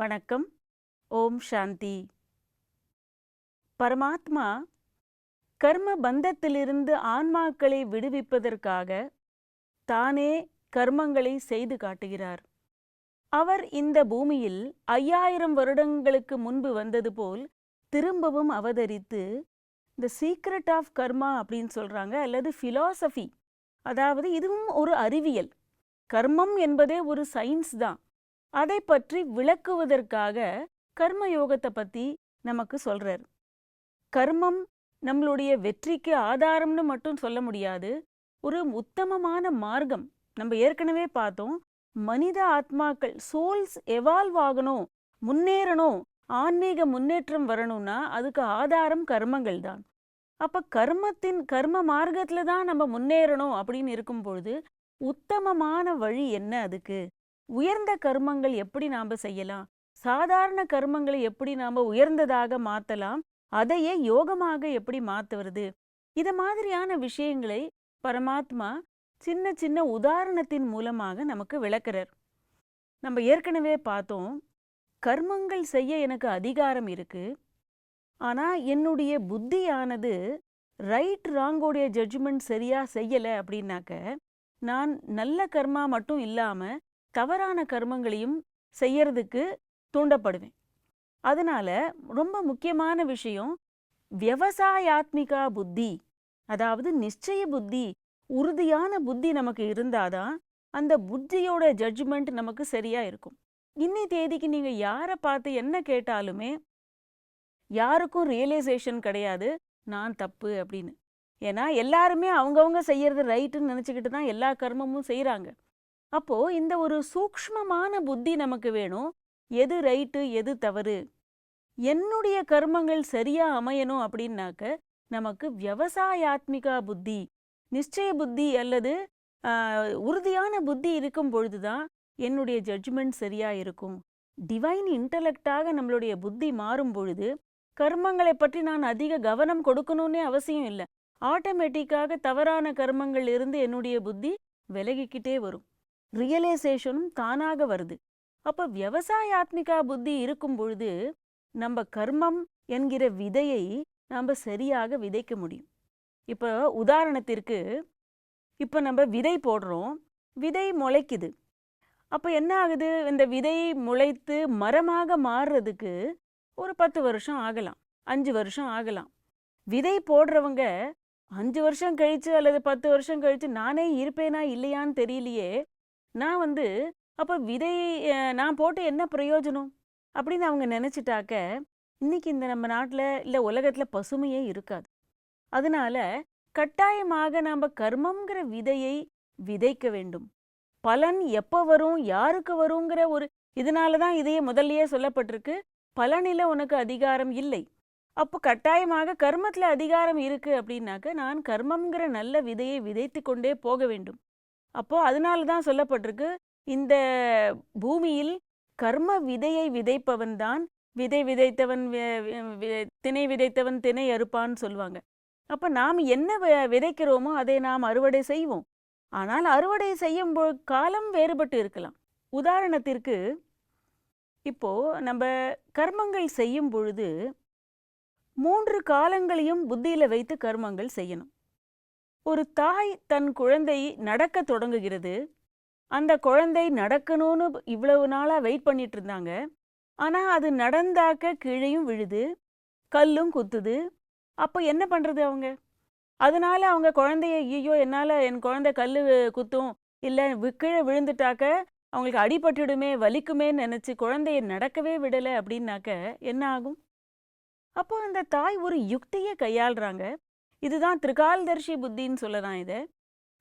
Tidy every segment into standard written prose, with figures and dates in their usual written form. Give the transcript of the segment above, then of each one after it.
வணக்கம். ஓம் சாந்தி. பரமாத்மா கர்ம பந்தத்திலிருந்து ஆன்மாக்களை விடுவிப்பதற்காக தானே கர்மங்களை செய்து காட்டுகிறார். அவர் இந்த பூமியில் 5000 வருடங்களுக்கு முன்பு வந்தது போல் திரும்பவும் அவதரித்து தி சீக்ரெட் ஆஃப் கர்மா அப்படின்னு சொல்றாங்க, அல்லது ஃபிலாசபி. அதாவது இதுவும் ஒரு அறிவியல். கர்மம் என்பதே ஒரு சயின்ஸ் தான். அதை பற்றி விளக்குவதற்காக கர்மயோகத்தை பத்தி நமக்கு சொல்றார். கர்மம் நம்மளுடைய வெற்றிக்கு ஆதாரம்னு மட்டும் சொல்ல முடியாது, ஒரு உத்தமமான மார்க்கம். நம்ம ஏற்கனவே பார்த்தோம், மனித ஆத்மாக்கள் சோல்ஸ் எவால்வ் ஆகணும், முன்னேறணும், ஆன்மீக முன்னேற்றம் வரணும்னா அதுக்கு ஆதாரம் கர்மங்கள் தான். அப்ப கர்ம மார்க்கத்துல தான் நம்ம முன்னேறணும் அப்படின்னு இருக்கும் பொழுது உத்தமமான வழி என்ன? அதுக்கு உயர்ந்த கர்மங்கள் எப்படி நாம செய்யலாம், சாதாரண கர்மங்களை எப்படி நாம உயர்ந்ததாக மாத்தலாம், அதையே யோகமாக எப்படி மாத்துவது, இத மாதிரியான விஷயங்களை பரமாத்மா சின்ன சின்ன உதாரணத்தின் மூலமாக நமக்கு விளக்குறார். நம்ம ஏற்கனவே பார்த்தோம், கர்மங்கள் செய்ய எனக்கு அதிகாரம் இருக்கு, ஆனா என்னுடைய புத்தியானது ரைட் ராங்கோடைய ஜட்ஜ்மெண்ட் சரியா செய்யல அப்படின்னாக்க நான் நல்ல கர்மா மட்டும் இல்லாம தவறான கர்மங்களையும் செய்யறதுக்கு தூண்டப்படுவேன். அதனால ரொம்ப முக்கியமான விஷயம் விவசாயாத்மிகா புத்தி, அதாவது நிச்சய புத்தி, உறுதியான புத்தி நமக்கு இருந்தாதான் அந்த புத்தியோட ஜட்ஜ்மெண்ட் நமக்கு சரியா இருக்கும். இன்னி தேதிக்கு நீங்க யாரை பார்த்து என்ன கேட்டாலுமே யாருக்கும் ரியலைசேஷன் கிடையாது நான் தப்பு அப்படின்னு. ஏன்னா எல்லாருமே அவங்கவுங்க செய்யறது ரைட்டுன்னு நினைச்சுக்கிட்டு தான் எல்லா கர்மமும் செய்யறாங்க. அப்போ இந்த ஒரு சூக்ஷ்மமான புத்தி நமக்கு வேணும், எது ரைட்டு எது தவறு, என்னுடைய கர்மங்கள் சரியா அமையணும் அப்படின்னாக்க நமக்கு விவசாயாத்மிகா புத்தி, நிச்சய புத்தி அல்லது உறுதியான புத்தி இருக்கும் பொழுதுதான் என்னுடைய ஜட்ஜ்மெண்ட் சரியா இருக்கும். டிவைன் இன்டலெக்டாக நம்மளுடைய புத்தி மாறும் பொழுது கர்மங்களை பற்றி நான் அதிக கவனம் கொடுக்கணும்னே அவசியம் இல்லை. ஆட்டோமேட்டிக்காக தவறான கர்மங்கள் இருந்து என்னுடைய புத்தி விலகிக்கிட்டே வரும், ரியலைசேஷனும் தானாக வருது. அப்ப விவசாயாத்மிகா புத்தி இருக்கும் பொழுது நம்ம கர்மம் என்கிற விதையை நம்ம சரியாக விதைக்க முடியும். இப்போ உதாரணத்திற்கு, இப்போ நம்ம விதை போடுறோம், விதை முளைக்குது. அப்போ என்ன ஆகுது, இந்த விதை முளைத்து மரமாக மாறுறதுக்கு ஒரு 10 வருஷம் ஆகலாம், 5 வருஷம் ஆகலாம். விதை போடுறவங்க 5 வருஷம் கழிச்சு அல்லது 10 வருஷம் கழிச்சு நானே இருப்பேனா இல்லையான்னு தெரியலையே, நான் அப்போ விதை நான் போட்டு என்ன பிரயோஜனம் அப்படின்னு அவங்க நினச்சிட்டாக்க இன்னைக்கு இந்த நம்ம நாட்டில் இல்லை உலகத்தில் பசுமையே இருக்காது. அதனால கட்டாயமாக நாம் கர்மங்கிற விதையை விதைக்க வேண்டும். பலன் எப்போ வரும், யாருக்கு வருங்கிற ஒரு இதனால தான் இதையே முதல்லையே சொல்லப்பட்டிருக்கு, பலனில் உனக்கு அதிகாரம் இல்லை. அப்போ கட்டாயமாக கர்மத்தில் அதிகாரம் இருக்கு அப்படின்னாக்க நான் கர்மங்கிற நல்ல விதையை விதைத்து கொண்டே போக வேண்டும். அப்போ அதனால தான் சொல்லப்பட்டிருக்கு, இந்த பூமியில் கர்ம விதையை விதைப்பவன் தான் விதை விதைத்தவன் திணை விதைத்தவன் திணை அறுப்பான்னு சொல்லுவாங்க. அப்போ நாம் என்ன விதைக்கிறோமோ அதை நாம் அறுவடை செய்வோம். ஆனால் அறுவடை செய்யும் காலம் வேறுபட்டு இருக்கலாம். உதாரணத்திற்கு, இப்போ நம்ம கர்மங்கள் செய்யும் பொழுது 3 காலங்களையும் புத்தியில வைத்து கர்மங்கள் செய்யணும். ஒரு தாய் தன் குழந்தை நடக்க தொடங்குகிறது, அந்த குழந்தை நடக்கணும்னு இவ்வளவு நாளா வெயிட் பண்ணிட்டு இருந்தாங்க. ஆனா அது நடந்தாக்க கீழையும் விழுது, கல்லும் குத்துது. அப்போ என்ன பண்றது அவங்க? அதனால அவங்க குழந்தைய ஐயோ என் குழந்தை கல்லு குத்தும், இல்லை கீழே விழுந்துட்டாக்க அவங்களுக்கு அடிபட்டுடுமே வலிக்குமேன்னு நினைச்சு குழந்தைய நடக்கவே விடலை அப்படின்னாக்க என்ன ஆகும்? அப்போ அந்த தாய் ஒரு யுக்தியை கையாளுறாங்க. இதுதான் திரிகால்தர்ஷி புத்தின்னு சொல்லலாம் இதை.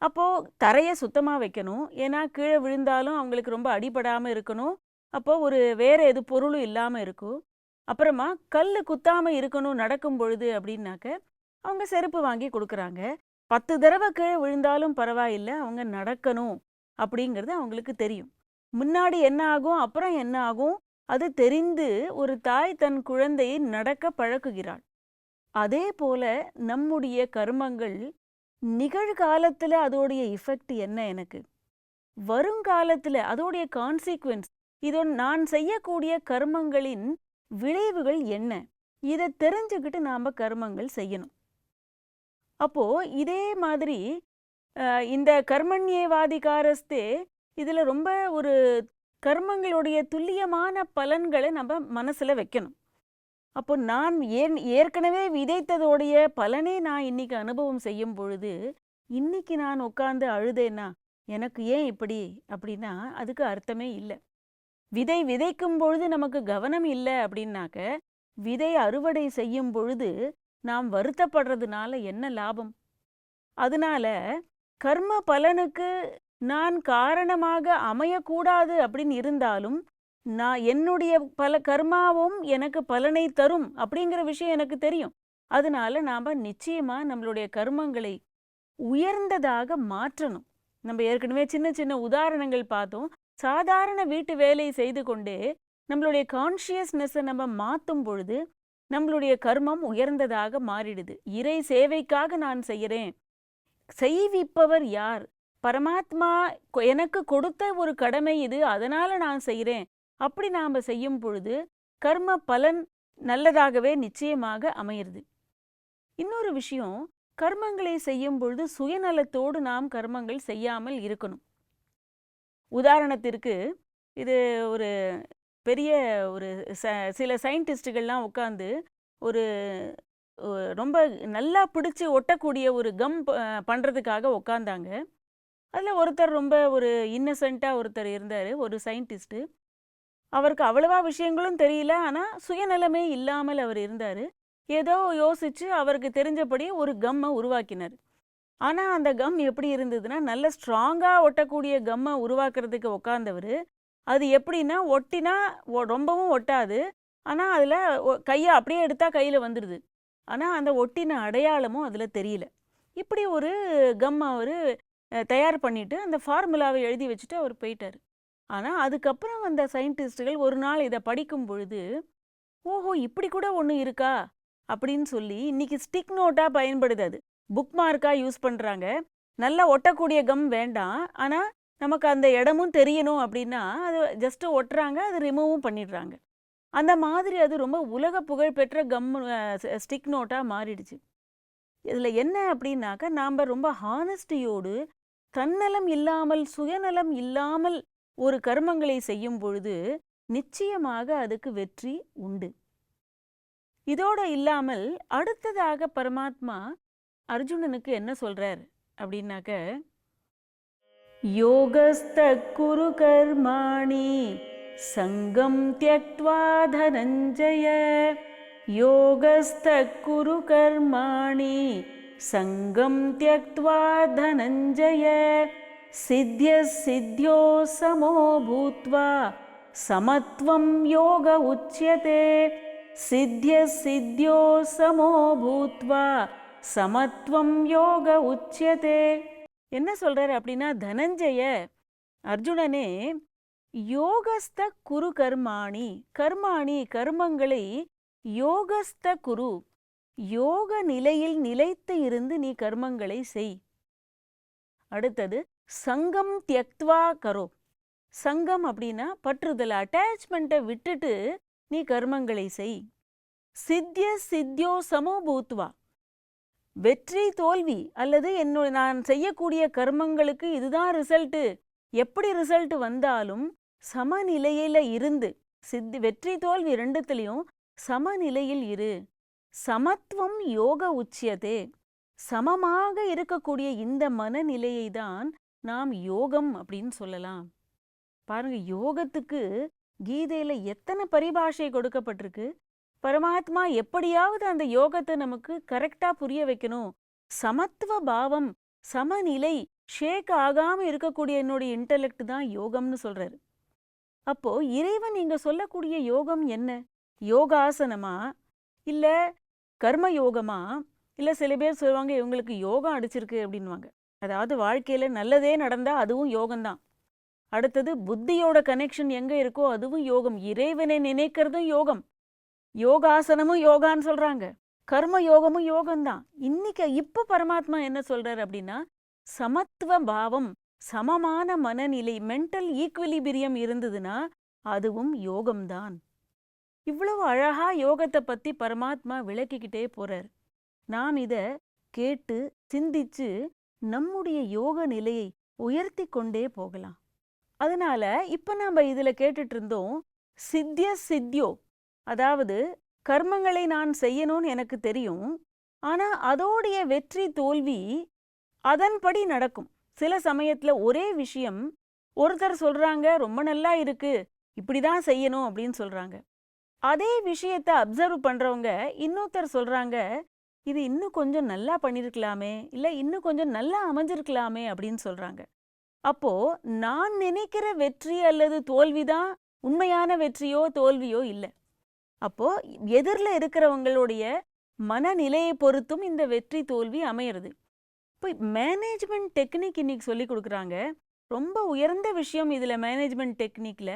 அப்போது தரையை சுத்தமாக வைக்கணும், ஏன்னா கீழே விழுந்தாலும் அவங்களுக்கு ரொம்ப அடிபடாமல் இருக்கணும். அப்போது ஒரு வேறு எது பொருளும் இல்லாமல் இருக்கும். அப்புறமா கல் குத்தாமல் இருக்கணும் நடக்கும் பொழுது அப்படின்னாக்க அவங்க செருப்பு வாங்கி கொடுக்குறாங்க. 10 தடவை கீழே விழுந்தாலும் பரவாயில்லை, அவங்க நடக்கணும் அப்படிங்கிறது அவங்களுக்கு தெரியும். முன்னாடி என்ன ஆகும் அப்புறம் என்ன ஆகும் அது தெரிந்து ஒரு தாய் தன் குழந்தையை நடக்க பழக்குகிறாள். அதே போல நம்முடைய கர்மங்கள் நிகழ்காலத்தில் அதோடைய இஃபெக்ட் என்ன, எனக்கு வருங்காலத்தில் அதோடைய கான்சிக்வன்ஸ் நான் செய்யக்கூடிய கர்மங்களின் விளைவுகள் என்ன, இதை தெரிஞ்சுக்கிட்டு நாம கர்மங்கள் செய்யணும். அப்போ இதே மாதிரி இந்த கர்மண்யேவாதிகாரஸ்தே இதுல ரொம்ப ஒரு கர்மங்களுடைய துல்லியமான பலன்களை நம்ம மனசுல வைக்கணும். அப்போ நான் ஏற்கனவே விதைத்ததோடைய பலனை நான் இன்னைக்கு அனுபவம் செய்யும் பொழுது, இன்னைக்கு நான் உட்கார்ந்து அழுதேன்னா எனக்கு ஏன் இப்படி அப்படின்னா அதுக்கு அர்த்தமே இல்லை. விதை விதைக்கும் பொழுது நமக்கு கவனம் இல்லை அப்படின்னாக்க, விதை அறுவடை செய்யும் பொழுது நாம் வருத்தப்படுறதுனால என்ன லாபம்? அதனால கர்ம பலனுக்கு நான் காரணமாக அமையக்கூடாது அப்படின்னு இருந்தாலும், நான் என்னுடைய பல கர்மாவும் எனக்கு பலனை தரும் அப்படிங்கிற விஷயம் எனக்கு தெரியும். அதனால நாம நிச்சயமா நம்மளுடைய கர்மங்களை உயர்ந்ததாக மாற்றணும். நம்ம ஏற்கனவே சின்ன சின்ன உதாரணங்கள் பார்த்தோம். சாதாரண வீட்டு வேலை செய்து கொண்டே நம்மளுடைய கான்ஷியஸ்னஸை நம்ம மாற்றும் பொழுது நம்மளுடைய கர்மம் உயர்ந்ததாக மாறிடுது. இறை சேவைக்காக நான் செய்கிறேன். செய்விப்பவர் யார்? பரமாத்மா எனக்கு கொடுத்த ஒரு கடமை இது, அதனால நான் செய்கிறேன். அப்படி நாம் செய்யும் பொழுது கர்ம பலன் நல்லதாகவே நிச்சயமாக அமையிறது. இன்னொரு விஷயம், கர்மங்களை செய்யும் பொழுது சுயநலத்தோடு நாம் கர்மங்கள் செய்யாமல் இருக்கணும். உதாரணத்திற்கு, இது ஒரு பெரிய ஒரு சில சயின்டிஸ்டுகள்லாம் உட்காந்து ஒரு ரொம்ப நல்லா பிடிச்சி ஒட்டக்கூடிய ஒரு கம் பண்ணுறதுக்காக உட்காந்தாங்க. அதில் ஒருத்தர் ரொம்ப ஒரு இன்னசென்ட்டாக ஒருத்தர் இருந்தார், ஒரு சயின்டிஸ்ட்டு. அவருக்கு அவ்வளவா விஷயங்களும் தெரியல, ஆனால் சுயநலமே இல்லாமல் அவர் இருந்தார். ஏதோ யோசித்து அவருக்கு தெரிஞ்சபடி ஒரு கம்மை உருவாக்கினார். ஆனால் அந்த கம் எப்படி இருந்ததுன்னா, நல்ல ஸ்ட்ராங்காக ஒட்டக்கூடிய கம்மை உருவாக்குறதுக்கு உட்காந்தவர், அது எப்படின்னா ஒட்டினா ரொம்பவும் ஒட்டாது, ஆனால் அதில் கையை அப்படியே எடுத்தால் கையில் வந்துடுது. ஆனால் அந்த ஒட்டின அடையாளமும் அதில் தெரியல. இப்படி ஒரு கம் அவர் தயார் பண்ணிவிட்டு அந்த ஃபார்முலாவை எழுதி வச்சுட்டு அவர் போயிட்டார். ஆனால் அதுக்கப்புறம் அந்த சயின்டிஸ்டுகள் ஒரு நாள் இதை படிக்கும் பொழுது, ஓஹோ இப்படி கூட ஒன்று இருக்கா அப்படின்னு சொல்லி இன்னைக்கு ஸ்டிக் நோட்டாக பயன்படுது. அது புக் மார்க்காக யூஸ் பண்ணுறாங்க. நல்லா ஒட்டக்கூடிய கம் வேண்டாம், ஆனால் நமக்கு அந்த இடமும் தெரியணும் அப்படின்னா அது ஜஸ்ட்டு ஒட்டுறாங்க, அது ரிமூவும் பண்ணிடுறாங்க. அந்த மாதிரி அது ரொம்ப உலக புகழ்பெற்ற கம் ஸ்டிக் நோட்டாக மாறிடுச்சு. இதில் என்ன அப்படின்னாக்கா, நாம் ரொம்ப ஹானஸ்டியோடு தன்னலம் இல்லாமல் சுயநலம் இல்லாமல் ஒரு கர்மங்களை செய்யும் பொழுது நிச்சயமாக அதுக்கு வெற்றி உண்டு. இதோடு இல்லாமல் அடுத்ததாக பரமாத்மா அர்ஜுனனுக்கு என்ன சொல்றார் அப்படின்னாக்க, யோகஸ்த குரு கர்மாணி சங்கம் த்யக்த்வா தனஞ்சய, யோகஸ்த குரு கர்மாணி சங்கம் த்யக்த்வா தனஞ்சய, சித்ய சித்யோ சமோ பூத்வா சமத்வம் யோக உச்யதே, சித்ய சித்யோ சமோ பூத்வா சமத்வம் யோக உச்யதே. என்ன சொல்றாரு அப்படின்னா, தனஞ்சய அர்ஜுனனே, யோகஸ்த குரு கர்மாணி, கர்மாணி கர்மங்களை யோகஸ்த குரு, யோக நிலையில் நிலைத்து இருந்து நீ கர்மங்களை செய். அடுத்தது சங்கம் தியக்த்வா கரோ, சங்கம் அப்படின்னா பற்றுதல், அட்டாச்மெண்ட்டை விட்டுட்டு நீ கர்மங்களை செய். சித்ய சித்யோ சமோ பூத்வா, வெற்றி தோல்வி அல்லது நான் செய்யக்கூடிய கர்மங்களுக்கு இதுதான் ரிசல்ட்டு, எப்படி ரிசல்ட் வந்தாலும் சமநிலையில இருந்து, வெற்றி தோல்வி ரெண்டுத்துலேயும் சமநிலையில் இரு. சமத்துவம் யோக உச்சியதே, சமமாக இருக்கக்கூடிய இந்த மனநிலையை தான் நாம் யோகம் அப்படின்னு சொல்லலாம். பாருங்க, யோகத்துக்கு கீதையில எத்தனை பரிபாஷை கொடுக்கப்பட்டிருக்கு. பரமாத்மா எப்படியாவது அந்த யோகத்தை நமக்கு கரெக்டா புரிய வைக்கணும். சமத்துவ பாவம், சமநிலை, ஷேக் ஆகாம இருக்கக்கூடிய என்னுடைய இன்டெலெக்ட் தான் யோகம்னு சொல்றாரு. அப்போ இறைவன் இங்க சொல்லக்கூடிய யோகம் என்ன? யோகாசனமா, இல்ல கர்ம யோகமா, இல்ல சில பேர் சொல்லுவாங்க இவங்களுக்கு யோகம் அடிச்சிருக்கு அப்படின்வாங்க. அதாவது வாழ்க்கையில நல்லதே நடந்தா அதுவும் யோகம்தான். அடுத்தது புத்தியோட கனெக்ஷன் எங்க இருக்கோ அதுவும் யோகம். இறைவனை நினைக்கிறதும் யோகம். யோகாசனமும் யோகான்னு சொல்றாங்க, கர்ம யோகமும் யோகம்தான். இப்ப பரமாத்மா என்ன சொல்றாரு அப்படின்னா, சமத்துவ பாவம், சமமான மனநிலை, மென்டல் ஈக்குவலிபிரியம் இருந்ததுன்னா அதுவும் யோகம்தான். இவ்வளவு அழகா யோகத்தை பத்தி பரமாத்மா விளக்கிக்கிட்டே போறார். நாம் இத கேட்டு சிந்திச்சு நம்முடைய யோக நிலையை உயர்த்தி கொண்டே போகலாம். அதனால இப்ப நாம இதுல கேட்டுட்டு இருந்தோம், சித்திய சித்தியோ, அதாவது கர்மங்களை நான் செய்யணும்னு எனக்கு தெரியும், ஆனா அதோடைய வெற்றி தோல்வி அதன்படி நடக்கும். சில சமயத்துல ஒரே விஷயம் ஒருத்தர் சொல்றாங்க ரொம்ப நல்லா இருக்கு, இப்படிதான் செய்யணும் அப்படின்னு சொல்றாங்க. அதே விஷயத்த அப்சர்வ் பண்றவங்க இன்னொருத்தர் சொல்றாங்க, இது இன்னும் கொஞ்சம் நல்லா பண்ணிருக்கலாமே, இல்ல இன்னும் கொஞ்சம் நல்லா அமைஞ்சிருக்கலாமே அப்படின்னு சொல்றாங்க. அப்போ நான் நினைக்கிற வெற்றி அல்லது தோல்விதான் உண்மையான வெற்றியோ தோல்வியோ இல்லை. அப்போ எதிரில் இருக்கிறவங்களுடைய மனநிலையை பொறுத்தும் இந்த வெற்றி தோல்வி அமையிறது. இப்போ மேனேஜ்மெண்ட் டெக்னிக் இன்னைக்கு சொல்லி கொடுக்குறாங்க. ரொம்ப உயர்ந்த விஷயம் இதுல மேனேஜ்மெண்ட் டெக்னிக்ல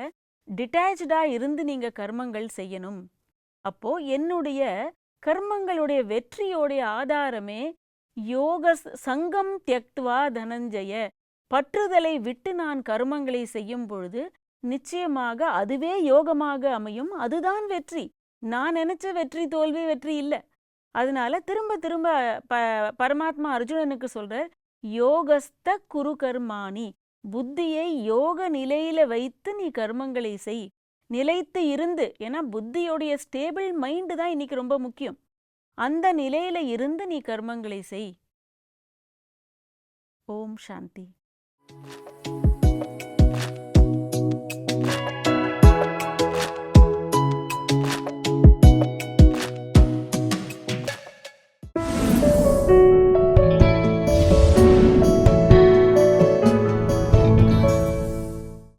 டிட்டாச்சா இருந்து நீங்க கர்மங்கள் செய்யணும். அப்போ என்னுடைய கர்மங்களுடைய வெற்றியோடைய ஆதாரமே யோக சங்கம் தியக்த்வா தனஞ்சய, பற்றுதலை விட்டு நான் கர்மங்களை செய்யும் பொழுது நிச்சயமாக அதுவே யோகமாக அமையும். அதுதான் வெற்றி. நான் நினைச்ச வெற்றி தோல்வி வெற்றி இல்லை. அதனால திரும்ப திரும்ப பரமாத்மா அர்ஜுனனுக்கு சொல்றார், யோகஸ்த குரு கர்மாணி, புத்தியை யோக நிலையில வைத்து நீ கர்மங்களை செய், நிலைத்து இருந்து. ஏன்னா புத்தியோடைய ஸ்டேபிள் மைண்டு தான் இன்னைக்கு ரொம்ப முக்கியம். அந்த நிலையில இருந்து நீ கர்மங்களை செய். ஓம் சாந்தி.